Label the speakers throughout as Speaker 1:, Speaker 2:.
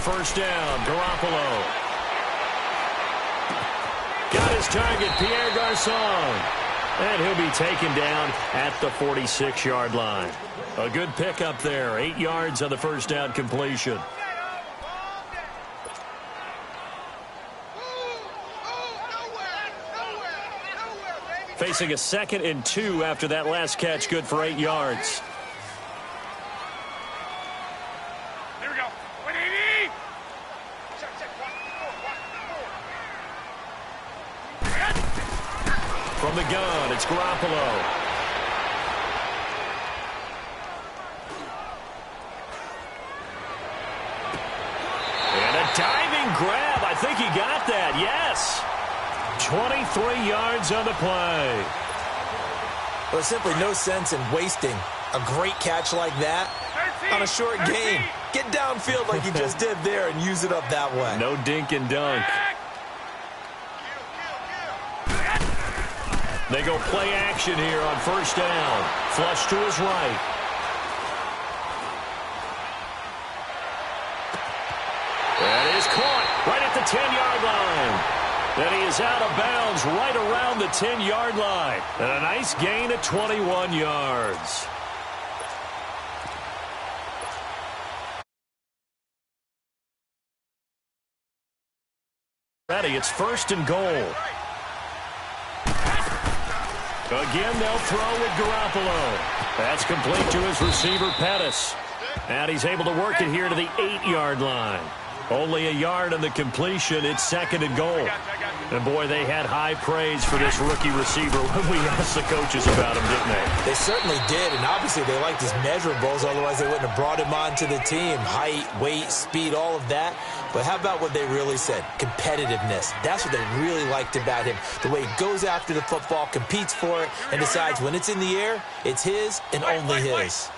Speaker 1: first down. Garoppolo. Got his target, Pierre Garçon. And he'll be taken down at the 46-yard line. A good pickup there. 8 yards on the first down completion. Facing a 2nd and 2 after that last catch, good for 8 yards.
Speaker 2: Here we go. 180.
Speaker 1: From the gun, it's Garoppolo. And a diving grab. I think he got that. Yes. 23 yards on the play.
Speaker 3: Well, there's simply no sense in wasting a great catch like that on a short game. Get downfield like you just did there and use it up that way.
Speaker 1: No dink and dunk. They go play action here on first down. Flush to his right. That is caught right at the 10-yard line. And he is out of bounds right around the 10-yard line. And a nice gain of 21 yards. Ready, it's 1st and goal. Again, they'll throw with Garoppolo. That's complete to his receiver, Pettis. And he's able to work it here to the 8-yard line. Only a yard on the completion. It's 2nd and goal. And, boy, they had high praise for this rookie receiver when we asked the coaches about him, didn't they?
Speaker 3: They certainly did, and obviously they liked his measurables. Otherwise, they wouldn't have brought him onto the team. Height, weight, speed, all of that. But how about what they really said? Competitiveness. That's what they really liked about him. The way he goes after the football, competes for it, and decides when it's in the air, it's his and only his.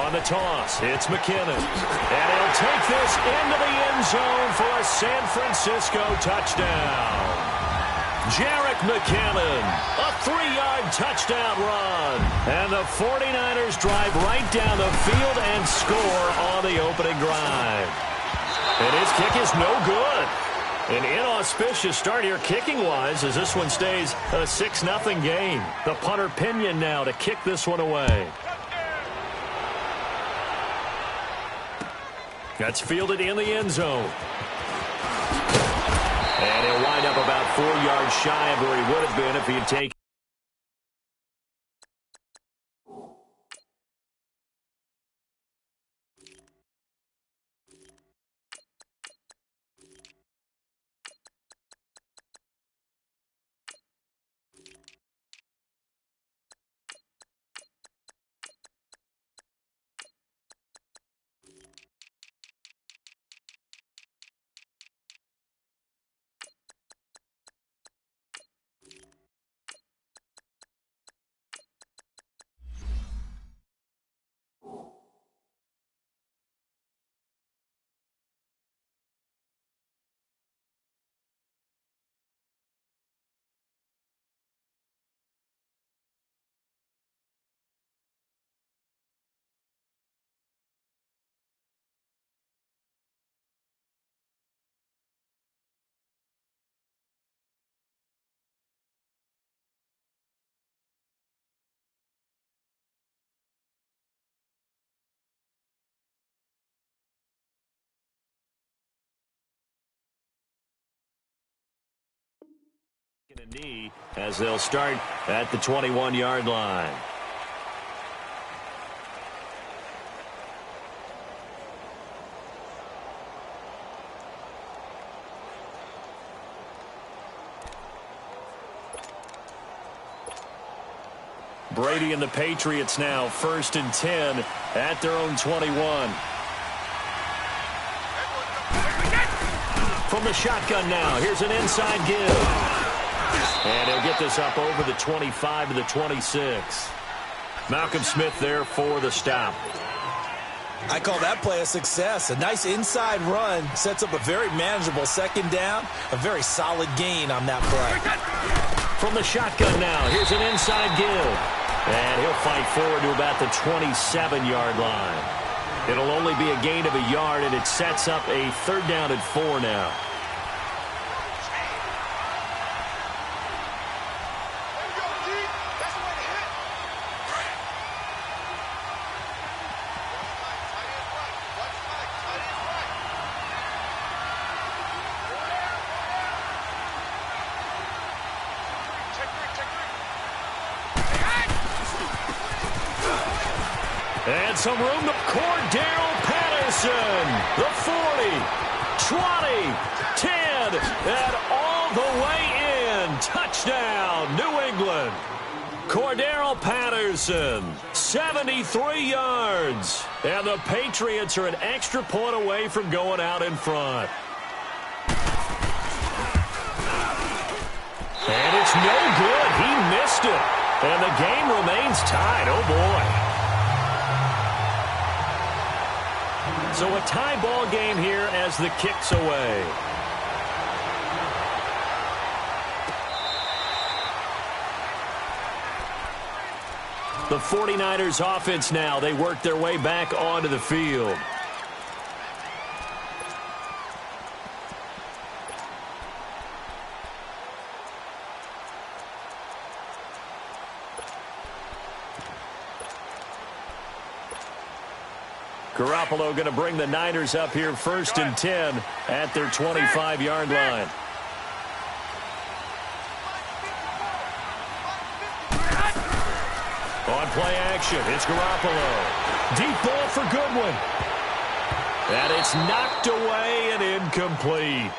Speaker 1: On the toss, it's McKinnon. And he'll take this into the end zone for a San Francisco touchdown. Jerick McKinnon, a 3-yard touchdown run. And the 49ers drive right down the field and score on the opening drive. And his kick is no good. An inauspicious start here kicking-wise as this one stays a 6-0 game. The punter Pinion now to kick this one away. That's fielded in the end zone. And he'll wind up about 4 yards shy of where he would have been if he had taken. A knee as they'll start at the 21-yard line. Brady and the Patriots now 1st and 10 at their own 21. From the shotgun now, here's an inside give. And he'll get this up over the 25 to the 26. Malcolm Smith there for the stop.
Speaker 3: I call that play a success. A nice inside run sets up a very manageable 2nd down. A very solid gain on that play.
Speaker 1: From the shotgun now, here's an inside give. And he'll fight forward to about the 27-yard line. It'll only be a gain of a yard, and it sets up a 3rd down and 4 now. And some room to Cordarrelle Patterson. The 40, 20, 10, and all the way in. Touchdown, New England. Cordarrelle Patterson, 73 yards. And the Patriots are an extra point away from going out in front. And it's no good. He missed it. And the game remains tied. Oh, boy. So a tie ball game here as the kick's away. The 49ers offense now. They work their way back onto the field. Garoppolo going to bring the Niners up here 1st and 10 at their 25-yard line. On play action, it's Garoppolo. Deep ball for Goodwin. And it's knocked away and incomplete.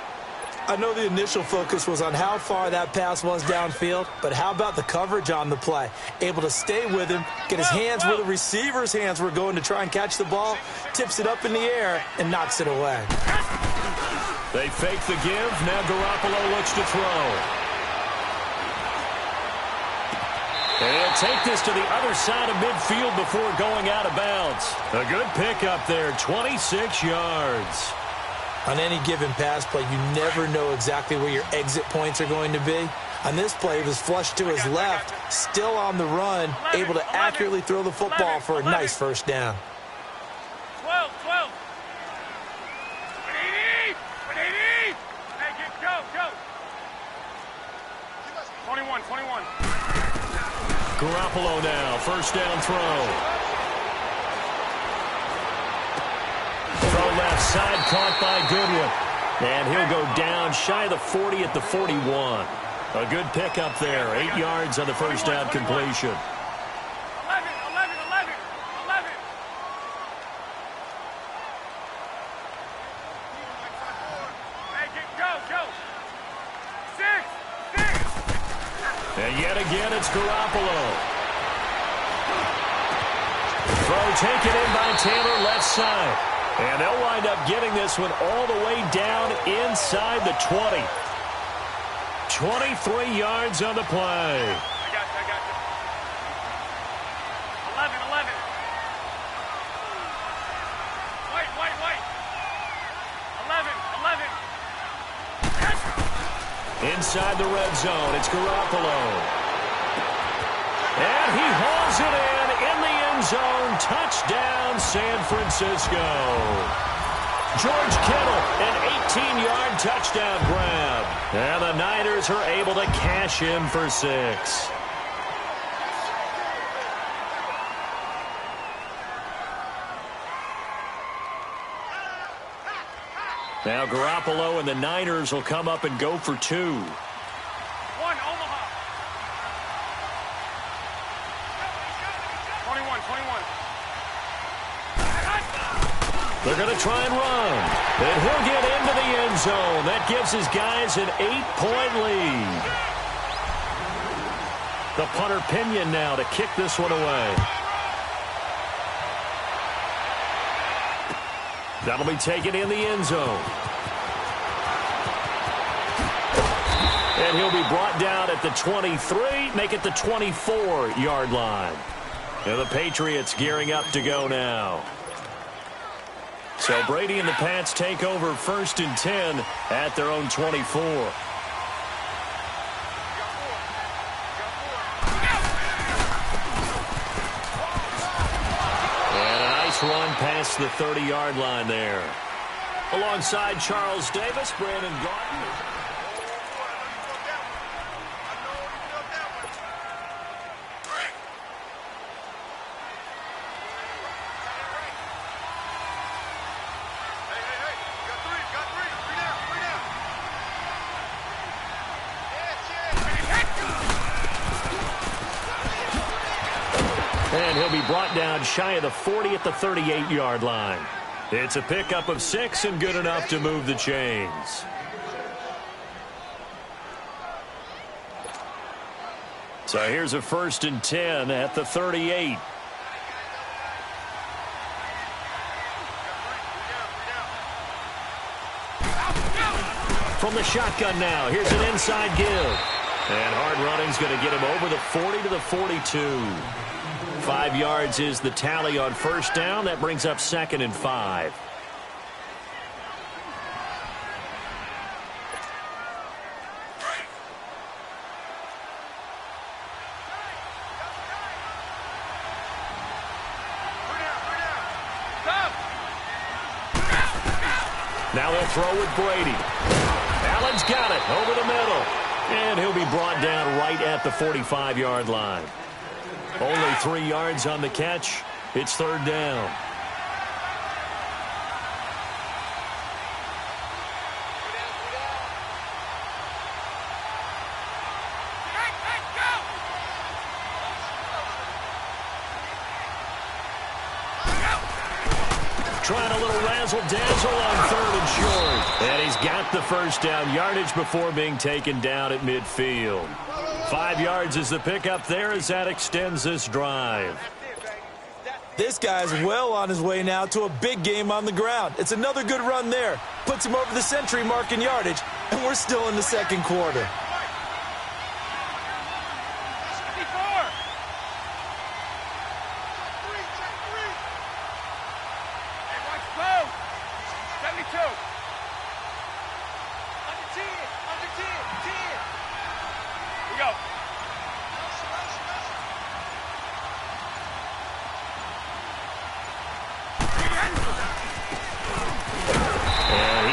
Speaker 3: I know the initial focus was on how far that pass was downfield, but how about the coverage on the play? Able to stay with him, get his hands where the receiver's hands were going to try and catch the ball, tips it up in the air, and knocks it away.
Speaker 1: They fake the give. Now Garoppolo looks to throw. And he'll take this to the other side of midfield before going out of bounds. A good pickup there, 26 yards.
Speaker 3: On any given pass play, you never know exactly where your exit points are going to be. On this play, it was flushed to his left, still on the run, able to accurately throw the football for a nice 1st down.
Speaker 2: 12. 180. Make it go. 21.
Speaker 1: Garoppolo now, 1st down throw. Throw left side, caught by Goodwin. And he'll go down shy of the 40 at the 41. A good pickup there, 8 yards on the 1st down completion.
Speaker 2: 11. Make it go. 6.
Speaker 1: And yet again, it's Garoppolo. Throw taken in by Taylor, left side. And they'll wind up getting this one all the way down inside the 20. 23 yards on the play.
Speaker 2: I got you. 11. Wait. 11.
Speaker 1: Inside the red zone, it's Garoppolo. And he hauls it in the end zone. Touchdown, San Francisco. George Kittle, an 18-yard touchdown grab. And the Niners are able to cash in for 6. Now Garoppolo and the Niners will come up and go for 2.
Speaker 2: 1, Omaha. 21.
Speaker 1: They're going to try and run. And he'll get into the end zone. That gives his guys an 8-point lead. The punter Pinion now to kick this one away. That'll be taken in the end zone. And he'll be brought down at the 23, make it the 24-yard line. And the Patriots gearing up to go now. So Brady and the Pats take over 1st and 10 at their own 24. past the 30-yard line there. Alongside Charles Davis, Brandon Gaudin. And he'll be brought down shy of the 40 at the 38-yard line. It's a pickup of 6 and good enough to move the chains. So here's a 1st and 10 at the 38. From the shotgun now, here's an inside give. And hard running's going to get him over the 40 to the 42. 5 yards is the tally on 1st down. That brings up 2nd and 5. Now they'll throw with Brady. Allen's got it over the middle. And he'll be brought down right at the 45-yard line. Only 3 yards on the catch. It's 3rd down. Trying a little razzle-dazzle on 3rd and short. And he's got the 1st down yardage before being taken down at midfield. 5 yards is the pickup there as that extends this drive.
Speaker 3: This guy's well on his way now to a big game on the ground. It's another good run there. Puts him over the century mark in yardage, and we're still in the 2nd quarter.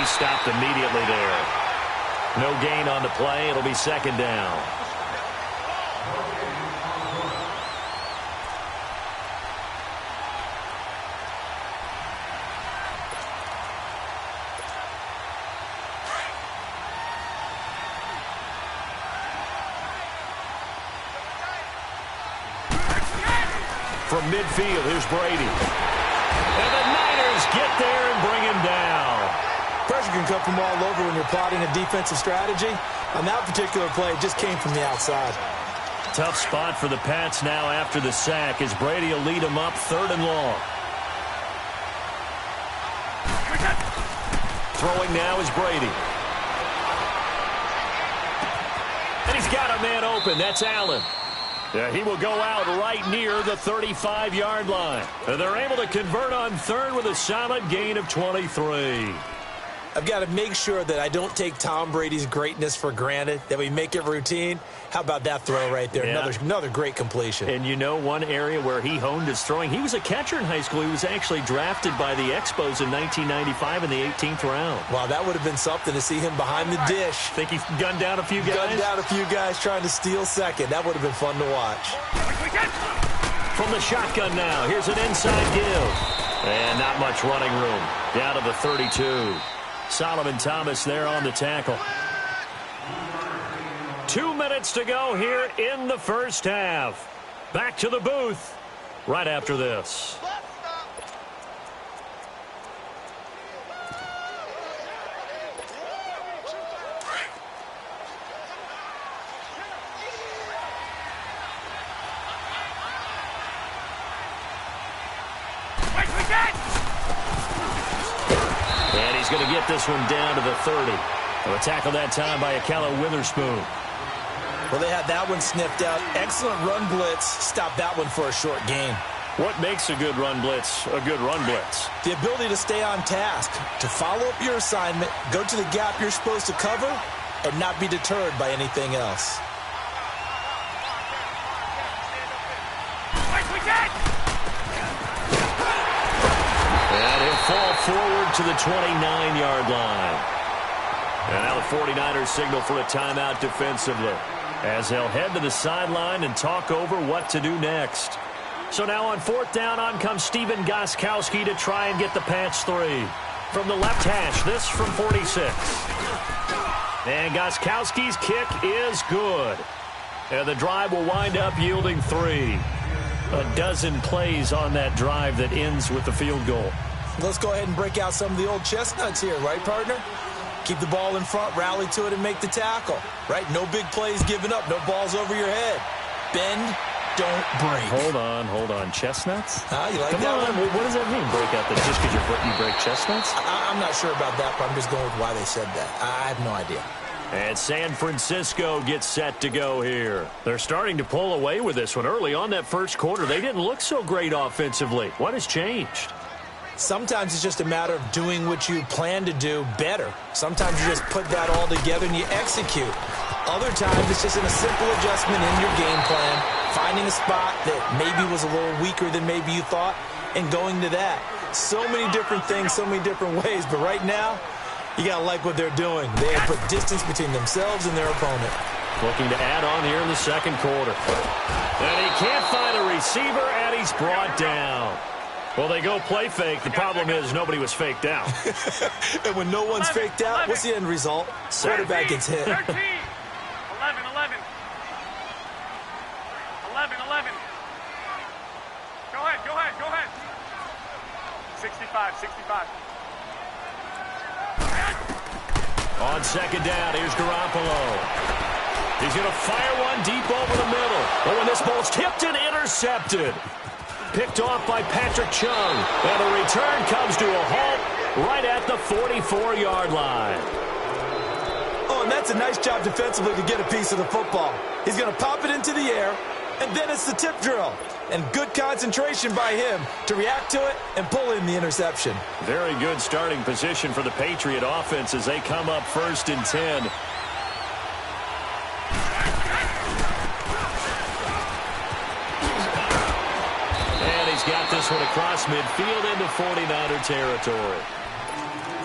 Speaker 1: Stopped immediately there. No gain on the play. It'll be 2nd down. From midfield, here's Brady. And the Niners get there and bring him down.
Speaker 3: Pressure can come from all over when you're plotting a defensive strategy. On that particular play, it just came from the outside.
Speaker 1: Tough spot for the Pats now after the sack as Brady will lead them up 3rd and long. Throwing now is Brady. And he's got a man open. That's Allen. He will go out right near the 35-yard line. They're able to convert on 3rd with a solid gain of 23.
Speaker 3: I've got to make sure that I don't take Tom Brady's greatness for granted, that we make it routine. How about that throw right there?
Speaker 1: Yeah.
Speaker 3: Another great completion.
Speaker 1: And you know one area where he honed his throwing, he was a catcher in high school. He was actually drafted by the Expos in 1995 in the 18th round.
Speaker 3: Wow, that would have been something to see him behind the dish.
Speaker 1: Think he gunned down a few guys?
Speaker 3: Gunned down a few guys trying to steal 2nd. That would have been fun to watch.
Speaker 1: From the shotgun now, here's an inside give. And not much running room. Down to the 32. Solomon Thomas there on the tackle. 2 minutes to go here in the 1st half. Back to the booth right after this. And he's going to get this one down to the 30. A tackle that time by Ahkello Witherspoon.
Speaker 3: Well, they had that one sniffed out. Excellent run blitz. Stop that one for a short gain.
Speaker 1: What makes a good run blitz a good run blitz?
Speaker 3: The ability to stay on task, to follow up your assignment, go to the gap you're supposed to cover, and not be deterred by anything else.
Speaker 1: fall forward to the 29-yard line. And now the 49ers signal for a timeout defensively, as they'll head to the sideline and talk over what to do next. So now on fourth down, on comes Stephen Gostkowski to try and get the Pats 3. From the left hash, this from 46. And Gostkowski's kick is good. And the drive will wind up yielding 3. A dozen plays on that drive that ends with the field goal.
Speaker 3: Let's go ahead and break out some of the old chestnuts here, right, partner? Keep the ball in front, rally to it, and make the tackle, right? No big plays given up, no balls over your head. Bend, don't break.
Speaker 1: Hold on. Chestnuts?
Speaker 3: You like
Speaker 1: Come
Speaker 3: that
Speaker 1: on.
Speaker 3: one?
Speaker 1: What does that mean, break out? That just because you're foot, you break chestnuts?
Speaker 3: I'm not sure about that, but I'm just going with why they said that. I have no idea.
Speaker 1: And San Francisco gets set to go here. They're starting to pull away with this one. Early on that first quarter, they didn't look so great offensively. What has changed?
Speaker 3: Sometimes it's just a matter of doing what you plan to do better. Sometimes you just put that all together and you execute. Other times it's just a simple adjustment in your game plan, finding a spot that maybe was a little weaker than maybe you thought, and going to that. So many different things, so many different ways, but right now, you got to like what they're doing. They have put distance between themselves and their opponent.
Speaker 1: Looking to add on here in the second quarter. And he can't find a receiver, and he's brought down. Well, they go play fake. The problem is nobody was faked out.
Speaker 3: And when no one's faked out, what's the end result? Quarterback gets hit.
Speaker 2: 13. 11. 11. Go ahead. 65.
Speaker 1: On second down, here's Garoppolo. He's going to fire one deep over the middle. Oh, and this ball's tipped and intercepted. Picked off by Patrick Chung. And the return comes to a halt right at the 44-yard line.
Speaker 3: Oh, and that's a nice job defensively to get a piece of the football. He's going to pop it into the air, and then it's the tip drill. And good concentration by him to react to it and pull in the interception.
Speaker 1: Very good starting position for the Patriot offense as they come up 1st and 10. Got this one across midfield into 49er territory.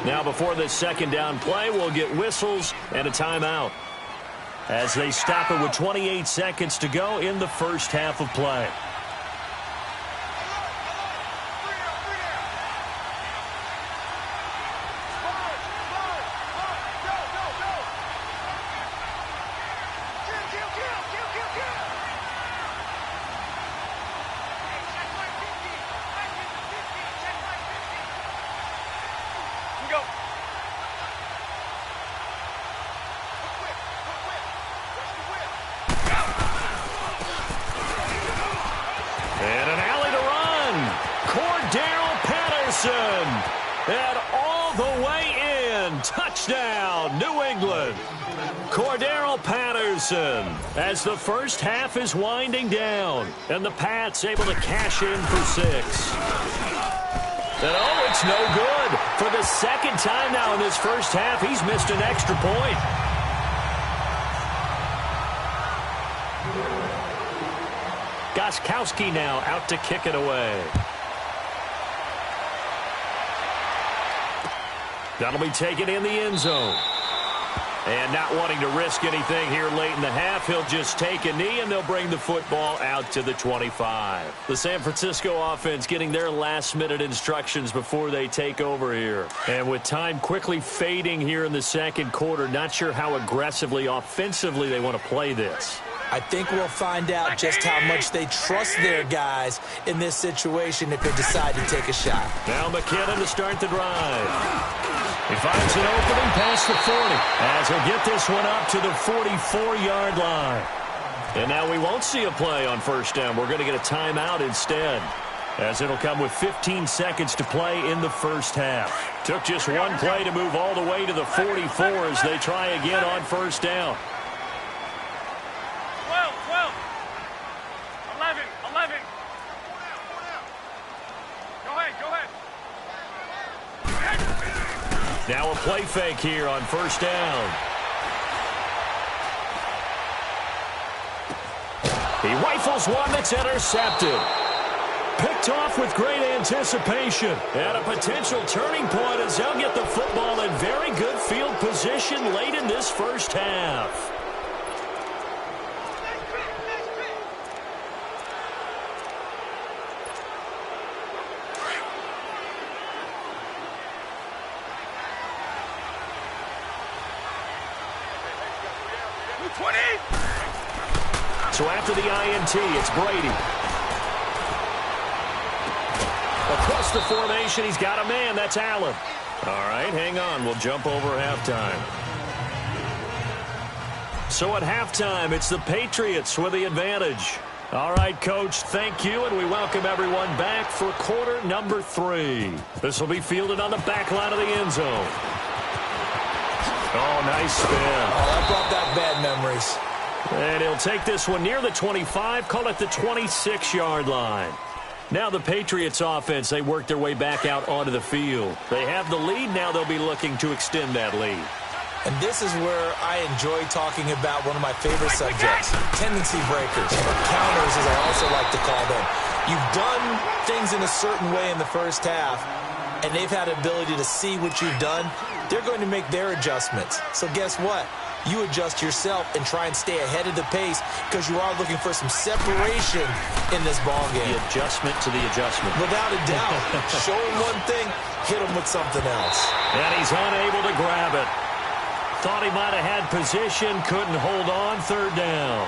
Speaker 1: Now before this second down play, we'll get whistles and a timeout as they stop it with 28 seconds to go in the first half of play. And all the way in. Touchdown, New England. Cordarrelle Patterson as the first half is winding down. And the Pats able to cash in for 6. And oh, it's no good. For the second time now in this first half, he's missed an extra point. Gostkowski now out to kick it away. That'll be taken in the end zone. And not wanting to risk anything here late in the half, he'll just take a knee, and they'll bring the football out to the 25. The San Francisco offense getting their last-minute instructions before they take over here. And with time quickly fading here in the second quarter, not sure how aggressively, offensively they want to play this.
Speaker 3: I think we'll find out just how much they trust their guys in this situation if they decide to take a shot.
Speaker 1: Now McKinnon to start the drive. He finds an opening past the 40 as he'll get this one up to the 44-yard line. And now we won't see a play on first down. We're going to get a timeout instead, as it'll come with 15 seconds to play in the first half. Took just one play to move all the way to the 44 as they try again on first down.
Speaker 2: 12. 11. Go ahead.
Speaker 1: Now a play fake here on first down. He rifles one that's intercepted. Picked off with great anticipation. And a potential turning point as they'll get the football in very good field position late in this first half. So after the INT, it's Brady. Across the formation, he's got a man. That's Allen. All right, hang on. We'll jump over halftime. So at halftime, it's the Patriots with the advantage. All right, Coach, thank you, and we welcome everyone back for quarter number 3. This will be fielded on the back line of the end zone. Oh, nice spin.
Speaker 3: Oh, that brought back bad memories.
Speaker 1: And he'll take this one near the 25, call it the 26-yard line. Now the Patriots offense, they work their way back out onto the field. They have the lead. Now they'll be looking to extend that lead.
Speaker 3: And this is where I enjoy talking about one of my favorite subjects, tendency breakers, or counters as I also like to call them. You've done things in a certain way in the first half, and they've had the ability to see what you've done. They're going to make their adjustments. So guess what? You adjust yourself and try and stay ahead of the pace because you are looking for some separation in this ball game.
Speaker 1: The adjustment to the adjustment.
Speaker 3: Without a doubt. Show him one thing, hit him with something else.
Speaker 1: And he's unable to grab it. Thought he might have had position, couldn't hold on, third down.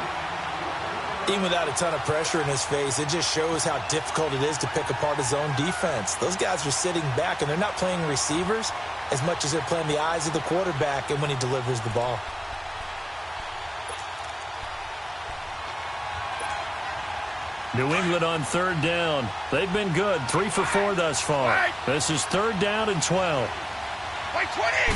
Speaker 3: Even without a ton of pressure in his face, it just shows how difficult it is to pick apart his own defense. Those guys are sitting back, and they're not playing receivers as much as they're playing the eyes of the quarterback and when he delivers the ball.
Speaker 1: New England on third down. They've been good, 3 for 4 thus far. This is third down and 12.
Speaker 2: Wait, 20!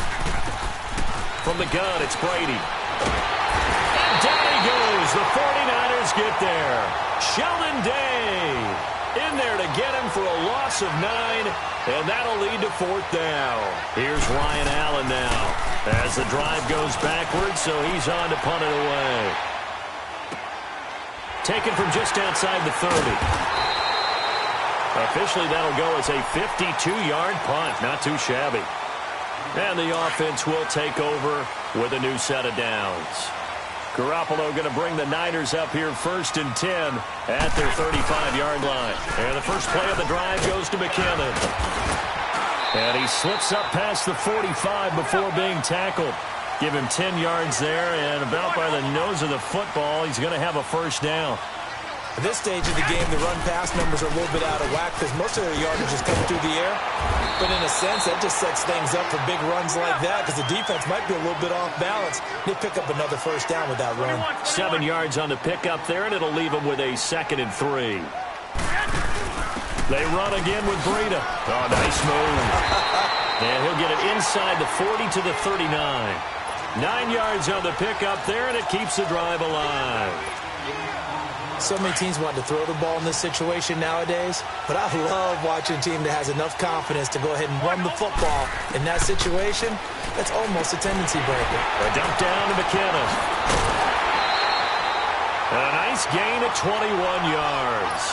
Speaker 1: From the gun, it's Brady. And down he goes. The 49ers get there. Sheldon Day in there to get him for a loss of 9, and that'll lead to fourth down. Here's Ryan Allen now as the drive goes backwards, so he's on to punt it away. Taken from just outside the 30. Officially, that'll go as a 52-yard punt. Not too shabby. And the offense will take over with a new set of downs. Garoppolo going to bring the Niners up here first and 10 at their 35-yard line. And the first play of the drive goes to McKinnon. And he slips up past the 45 before being tackled. Give him 10 yards there, and about by the nose of the football, he's going to have a first down.
Speaker 3: At this stage of the game, the run-pass numbers are a little bit out of whack because most of their yardage is coming through the air. But in a sense, that just sets things up for big runs like that because the defense might be a little bit off balance. They pick up another first down with that run.
Speaker 1: 7 yards on the pickup there, and it'll leave them with a 2nd and 3. They run again with Breida. Oh, nice move. And he'll get it inside the 40 to the 39. 9 yards on the pickup there, and it keeps the drive alive.
Speaker 3: So many teams want to throw the ball in this situation nowadays, but I love watching a team that has enough confidence to go ahead and run the football. In that situation, that's almost a tendency breaker.
Speaker 1: A dump down to McKinnon. And a nice gain at 21 yards.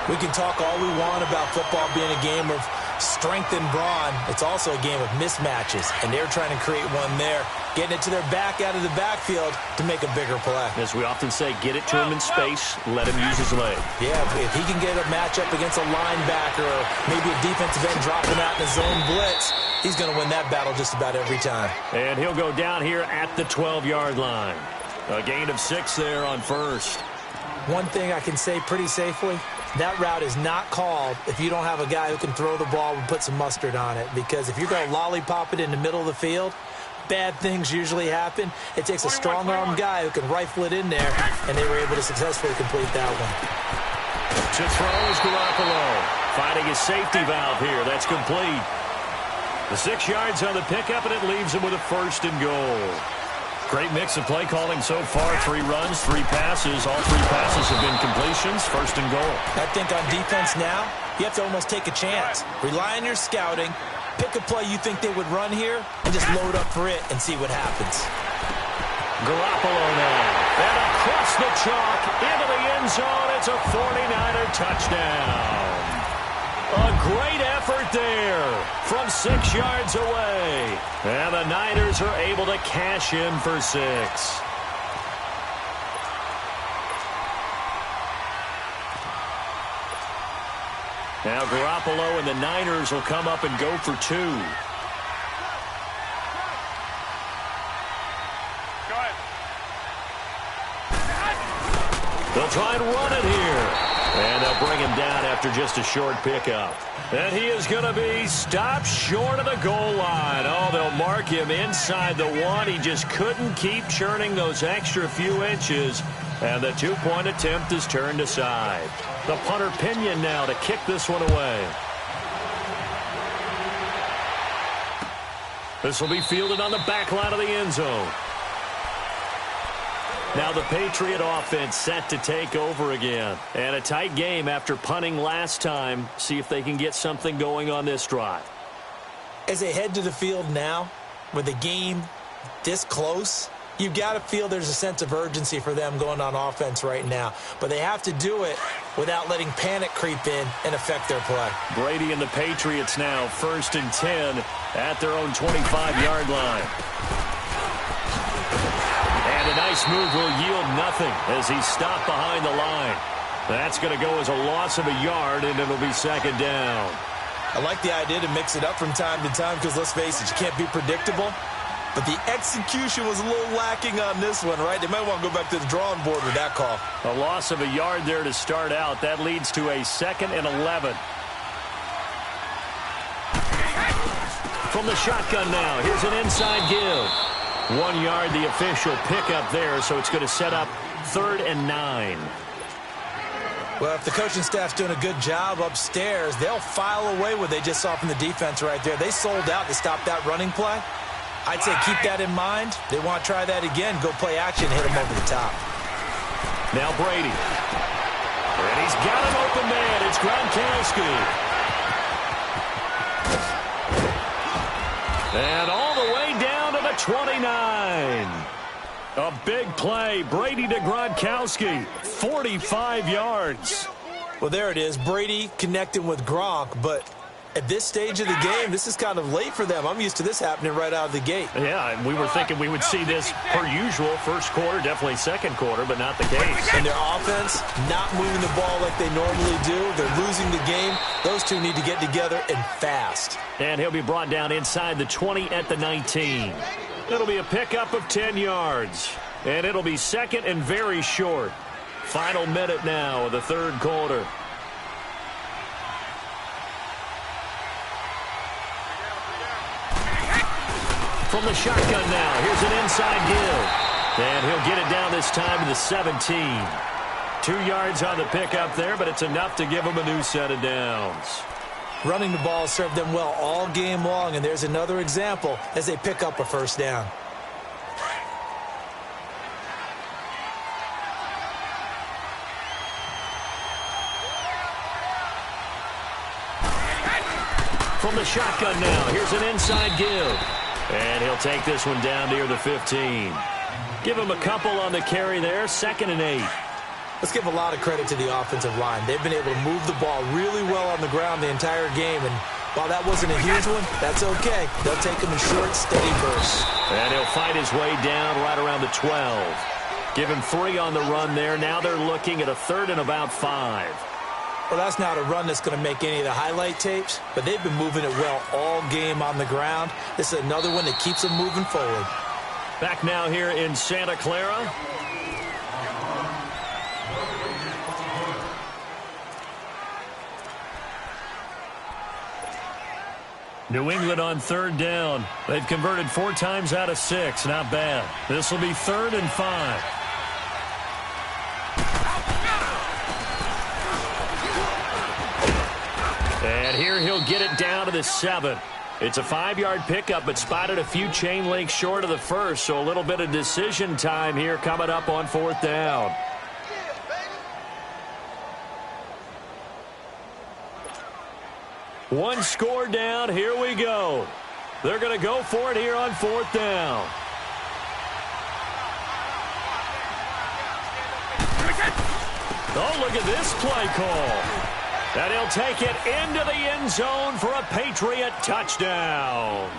Speaker 3: We can talk all we want about football being a game of strength and brawn. It's also a game of mismatches, and they're trying to create one there, getting it to their back out of the backfield to make a bigger play.
Speaker 1: As we often say, get it to him in space, let him use his leg.
Speaker 3: Yeah, if he can get a matchup against a linebacker or maybe a defensive end dropping out in a zone blitz, he's going to win that battle just about every time.
Speaker 1: And he'll go down here at the 12-yard line. A gain of 6 there on first.
Speaker 3: One thing I can say pretty safely, that route is not called if you don't have a guy who can throw the ball and put some mustard on it. Because if you're going to lollipop it in the middle of the field, bad things usually happen. It takes a strong-arm guy who can rifle it in there, and they were able to successfully complete that one.
Speaker 1: To throw is Garoppolo. Finding his safety valve here. That's complete. The 6 yards on the pickup, and it leaves him with a 1st and goal. Great mix of play calling so far. 3 runs, 3 passes. All 3 passes have been completions. 1st and goal.
Speaker 3: I think on defense now, you have to almost take a chance. Rely on your scouting. Pick a play you think they would run here and just load up for it and see what happens.
Speaker 1: Garoppolo now. And a across the chalk, into the end zone. It's a 49er touchdown. A great effort there from 6 yards away. And the Niners are able to cash in for 6. Now Garoppolo and the Niners will come up and go for 2. They'll try and run it here. And they'll bring him down after just a short pickup. And he is going to be stopped short of the goal line. Oh, they'll mark him inside the 1. He just couldn't keep churning those extra few inches. And the 2-point attempt is turned aside. The punter Pinion now to kick this one away. This will be fielded on the back line of the end zone. Now the Patriot offense set to take over again. And a tight game after punting last time. See if they can get something going on this drive.
Speaker 3: As they head to the field now, with the game this close, you've got to feel there's a sense of urgency for them going on offense right now. But they have to do it without letting panic creep in and affect their play.
Speaker 1: Brady and the Patriots now 1st and 10 at their own 25-yard line. And a nice move will yield nothing as he's stopped behind the line. That's going to go as a loss of a yard, and it'll be 2nd down.
Speaker 3: I like the idea to mix it up from time to time because, let's face it, you can't be predictable. But the execution was a little lacking on this one, right? They might want to go back to the drawing board with that call.
Speaker 1: A loss of a yard there to start out. That leads to a 2nd and 11. From the shotgun now, here's an inside give. 1 yard, the official pickup there, so it's going to set up 3rd and 9.
Speaker 3: Well, if the coaching staff's doing a good job upstairs, they'll file away what they just saw from the defense right there. They sold out to stop that running play. I'd say keep that in mind. They want to try that again, go play action, hit them over the top.
Speaker 1: Now Brady. And he's got an open man. It's Gronkowski. And all the way down to the 29. A big play. Brady to Gronkowski. 45 yards.
Speaker 3: Well, there it is. Brady connecting with Gronk, but at this stage of the game, this is kind of late for them. I'm used to this happening right out of the gate.
Speaker 1: Yeah, and we were thinking we would see this per usual. 1st quarter, definitely 2nd quarter, but not the case.
Speaker 3: And their offense not moving the ball like they normally do. They're losing the game. Those two need to get together and fast.
Speaker 1: And he'll be brought down inside the 20 at the 19. It'll be a pickup of 10 yards. And it'll be 2nd and very short. Final minute now of the 3rd quarter. From the shotgun now, here's an inside give. And he'll get it down this time to the 17. 2 yards on the pickup there, but it's enough to give him a new set of downs.
Speaker 3: Running the ball served them well all game long, and there's another example as they pick up a 1st down.
Speaker 1: From the shotgun now, here's an inside give. And he'll take this one down near the 15. Give him a couple on the carry there, 2nd and 8.
Speaker 3: Let's give a lot of credit to the offensive line. They've been able to move the ball really well on the ground the entire game, and while that wasn't a huge one, that's okay. They'll take him in short, steady bursts.
Speaker 1: And he'll fight his way down right around the 12. Give him 3 on the run there. Now they're looking at a 3rd and about 5.
Speaker 3: Well, that's not a run that's going to make any of the highlight tapes, but they've been moving it well all game on the ground. This is another one that keeps them moving forward.
Speaker 1: Back now here in Santa Clara. New England on 3rd down. They've converted 4 times out of 6. Not bad. This will be 3rd and 5. And here he'll get it down to the 7. It's a 5-yard pickup, but spotted a few chain links short of the 1st, so a little bit of decision time here coming up on 4th down. One score down. Here we go. They're going to go for it here on 4th down. Oh, look at this play call. And he'll take it into the end zone for a Patriot touchdown.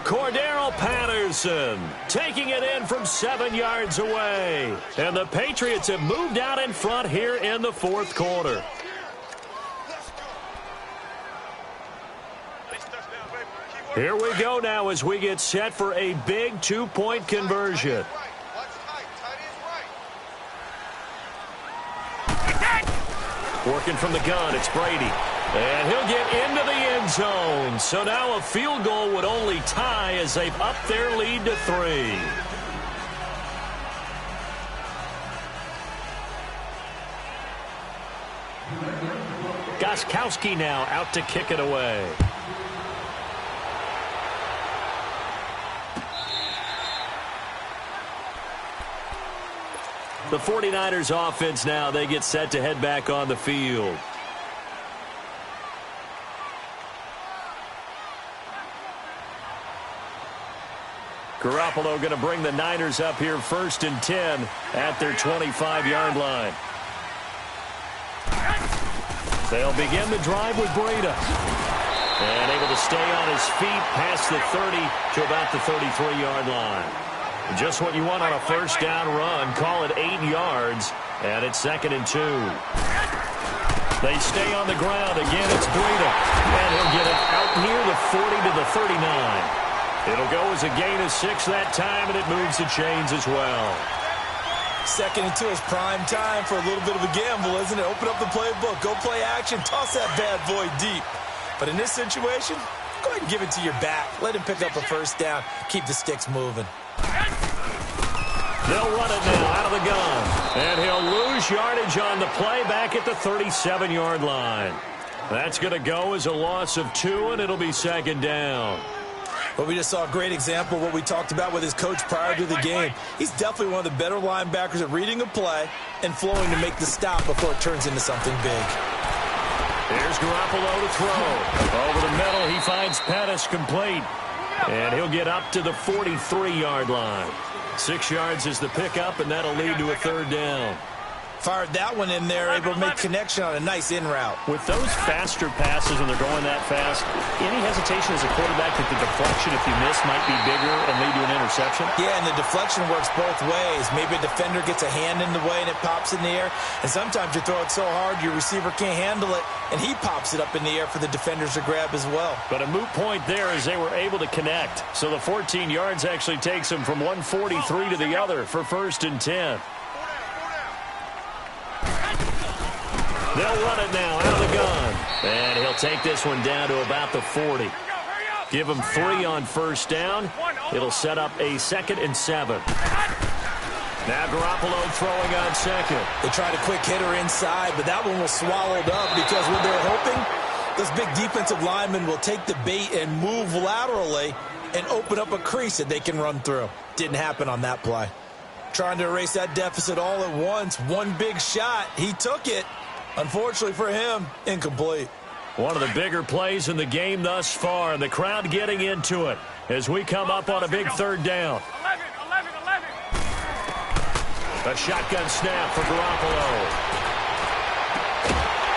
Speaker 1: Cordero Patterson taking it in from 7 yards away. And the Patriots have moved out in front here in the fourth quarter. Here we go now as we get set for a big two-point conversion. Working from the gun, it's Brady. And he'll get into the end zone. So now a field goal would only tie as they've upped their lead to 3. Gostkowski now out to kick it away. The 49ers offense now, they get set to head back on the field. Garoppolo going to bring the Niners up here 1st and 10 at their 25-yard line. They'll begin the drive with Breida. And able to stay on his feet past the 30 to about the 33-yard line. Just what you want on a first down run. Call it 8 yards, and it's 2nd and 2. They stay on the ground. Again, it's Breida. And he'll get it out near the 40 to the 39. It'll go as a gain of 6 that time, and it moves the chains as well.
Speaker 3: 2nd and 2 is prime time for a little bit of a gamble, isn't it? Open up the playbook. Go play action. Toss that bad boy deep. But in this situation, go ahead and give it to your back. Let him pick up a first down. Keep the sticks moving.
Speaker 1: They'll run it now out of the gun. And he'll lose yardage on the play back at the 37-yard line. That's going to go as a loss of 2, and it'll be 2nd down.
Speaker 3: But we just saw a great example of what we talked about with his coach prior to the game. He's definitely one of the better linebackers at reading a play and flowing to make the stop before it turns into something big.
Speaker 1: Here's Garoppolo to throw. Over the middle, he finds Pettis complete. And he'll get up to the 43-yard line. 6 yards is the pickup, and that'll lead to a 3rd down.
Speaker 3: Fired that one in there, able to make connection on a nice in route.
Speaker 4: With those faster passes when they're going that fast, any hesitation as a quarterback that the deflection, if you miss, might be bigger and lead to an interception?
Speaker 3: Yeah, and the deflection works both ways. Maybe a defender gets a hand in the way and it pops in the air. And sometimes you throw it so hard your receiver can't handle it, and he pops it up in the air for the defenders to grab as well.
Speaker 1: But a moot point there as they were able to connect. So the 14 yards actually takes them from 143 to the other for 1st and 10. They'll run it now out of the gun. And he'll take this one down to about the 40. Give him 3 on first down. It'll set up a 2nd and 7. Now Garoppolo throwing on 2nd.
Speaker 3: They tried a quick hitter inside, but that one was swallowed up because when they're hoping, those big defensive linemen will take the bait and move laterally and open up a crease that they can run through. Didn't happen on that play. Trying to erase that deficit all at once. One big shot. He took it. Unfortunately for him, incomplete.
Speaker 1: One of the bigger plays in the game thus far, and the crowd getting into it as we come up on a big 3rd down.
Speaker 2: 11.
Speaker 1: A shotgun snap for Garoppolo.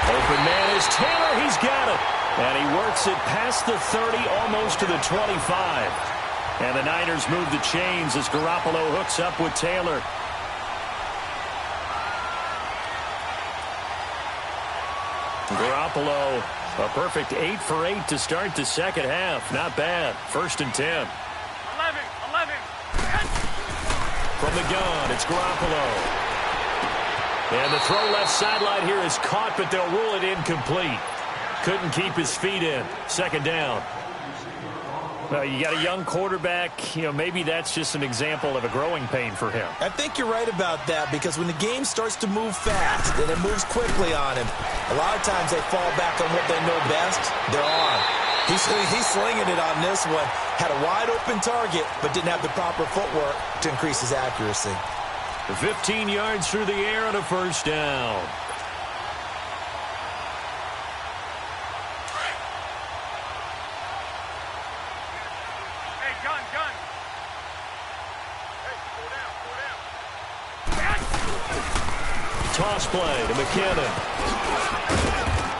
Speaker 1: Open man is Taylor. He's got it. And he works it past the 30, almost to the 25. And the Niners move the chains as Garoppolo hooks up with Taylor. Garoppolo, a perfect 8 for 8 to start the second half. Not bad. 1st and 10.
Speaker 2: 11.
Speaker 1: From the gun, it's Garoppolo. And the throw left sideline here is caught, but they'll rule it incomplete. Couldn't keep his feet in. 2nd down.
Speaker 4: Well, you got a young quarterback. You know, maybe that's just an example of a growing pain for him.
Speaker 3: I think you're right about that because when the game starts to move fast and it moves quickly on him, a lot of times they fall back on what they know best, their arm. He's slinging it on this one. Had a wide open target, but didn't have the proper footwork to increase his accuracy.
Speaker 1: 15 yards through the air and a 1st down. Toss play to McKinnon.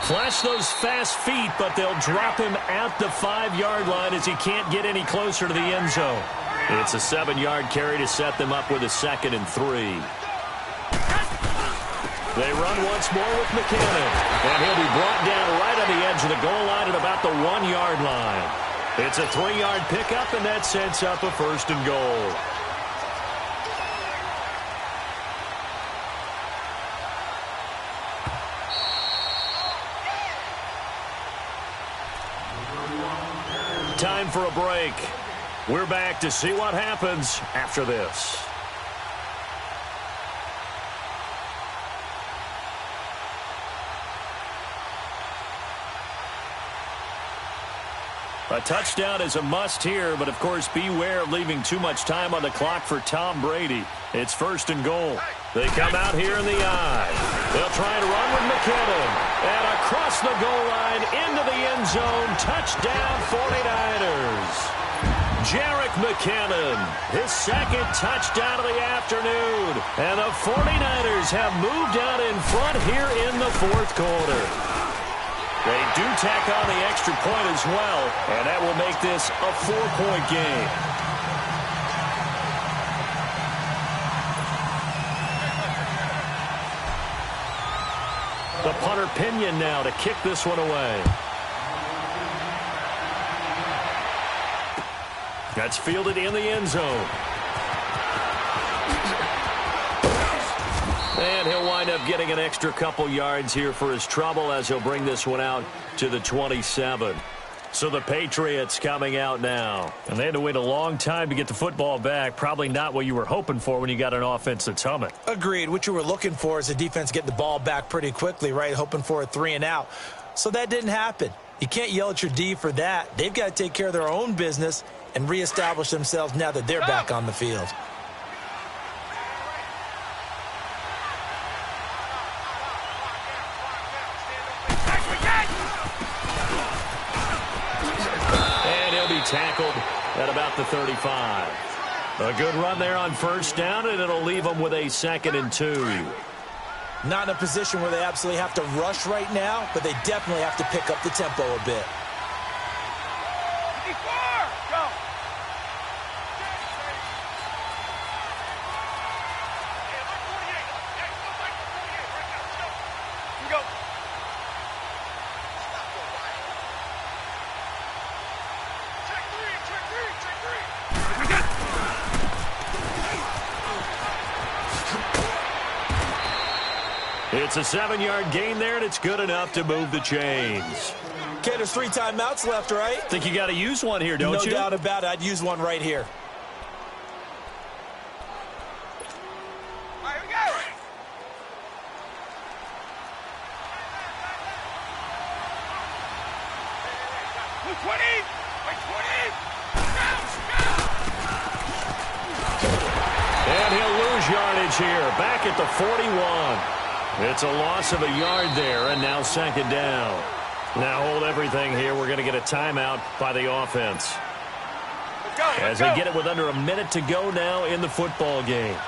Speaker 1: Flash those fast feet, but they'll drop him at the 5-yard line as he can't get any closer to the end zone. It's a 7-yard carry to set them up with a 2nd and 3. They run once more with McKinnon, and he'll be brought down right on the edge of the goal line at about the 1-yard line. It's a 3-yard pickup, and that sets up a 1st and goal. Time for a break. We're back to see what happens after this. A touchdown is a must here, but of course beware of leaving too much time on the clock for Tom Brady. It's 1st and goal. They come out here in the I. They'll try to run with McKinnon. And across the goal line into the end zone. Touchdown 49ers. Jerick McKinnon, his 2nd touchdown of the afternoon. And the 49ers have moved out in front here in the 4th quarter. They do tack on the extra point as well, and that will make this a 4-point game. The punter Pinion now to kick this one away. That's fielded in the end zone. And he'll wind up getting an extra couple yards here for his trouble as he'll bring this one out to the 27. So the Patriots coming out now. And they had to wait a long time to get the football back. Probably not what you were hoping for when you got an offense that's humming.
Speaker 3: Agreed. What you were looking for is a defense getting the ball back pretty quickly, right? Hoping for a 3-and-out. So that didn't happen. You can't yell at your D for that. They've got to take care of their own business and reestablish themselves now that they're back on the field.
Speaker 1: Tackled at about the 35. A good run there on 1st down, and it'll leave them with a 2nd and 2.
Speaker 3: Not in a position where they absolutely have to rush right now, but they definitely have to pick up the tempo a bit.
Speaker 2: Go.
Speaker 1: It's a 7-yard gain there, and it's good enough to move the chains.
Speaker 3: Okay, there's 3 timeouts left, right?
Speaker 1: Think you got to use one here, don't you?
Speaker 3: No doubt about it. I'd use one right here.
Speaker 2: All right, here we go. Blue 20. White 20.
Speaker 1: And he'll lose yardage here. Back at the 41. It's a loss of a yard there, and now 2nd down. Now hold everything here. We're going to get a timeout by the offense. As they get it with under a minute to go now in the football game.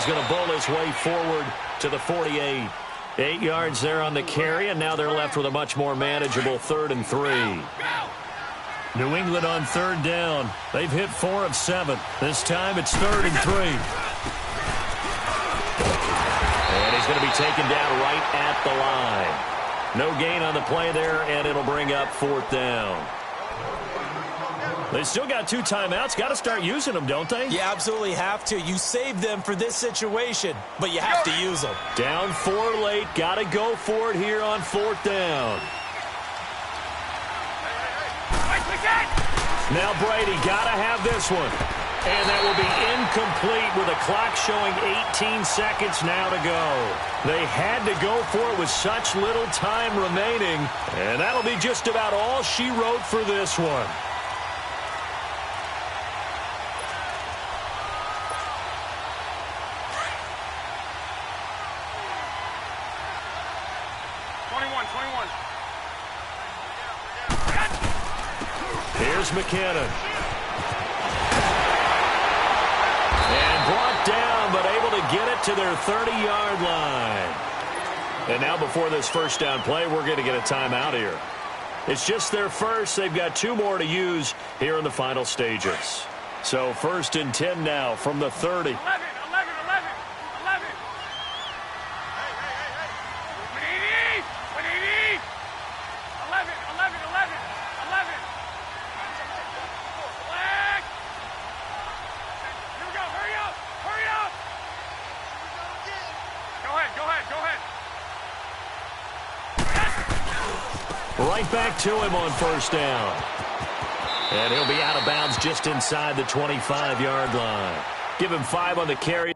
Speaker 1: Going to bowl his way forward to the 48. 8 yards there on the carry, and now they're left with a much more manageable 3rd and 3. New England on 3rd down. They've hit 4 of 7. This time it's 3rd and 3. And he's going to be taken down right at the line. No gain on the play there, and it'll bring up 4th down. They still got 2 timeouts. Got to start using them, don't they?
Speaker 3: You absolutely have to. You save them for this situation, but you have to use them.
Speaker 1: Down 4 late. Got to go for it here on 4th down. Now Brady got to have this one. And that will be incomplete with a clock showing 18 seconds now to go. They had to go for it with such little time remaining. And that'll be just about all she wrote for this one. Here's McKinnon. And brought down, but able to get it to their 30-yard line. And now before this first down play, we're going to get a timeout here. It's just their first. They've got 2 more to use here in the final stages. So 1st and 10 now from the 30.
Speaker 2: 11. What do you need? 11. Black. Here we go. Hurry up. Go ahead.
Speaker 1: Right back to him on first down. And he'll be out of bounds just inside the 25-yard line. Give him 5 on the carry.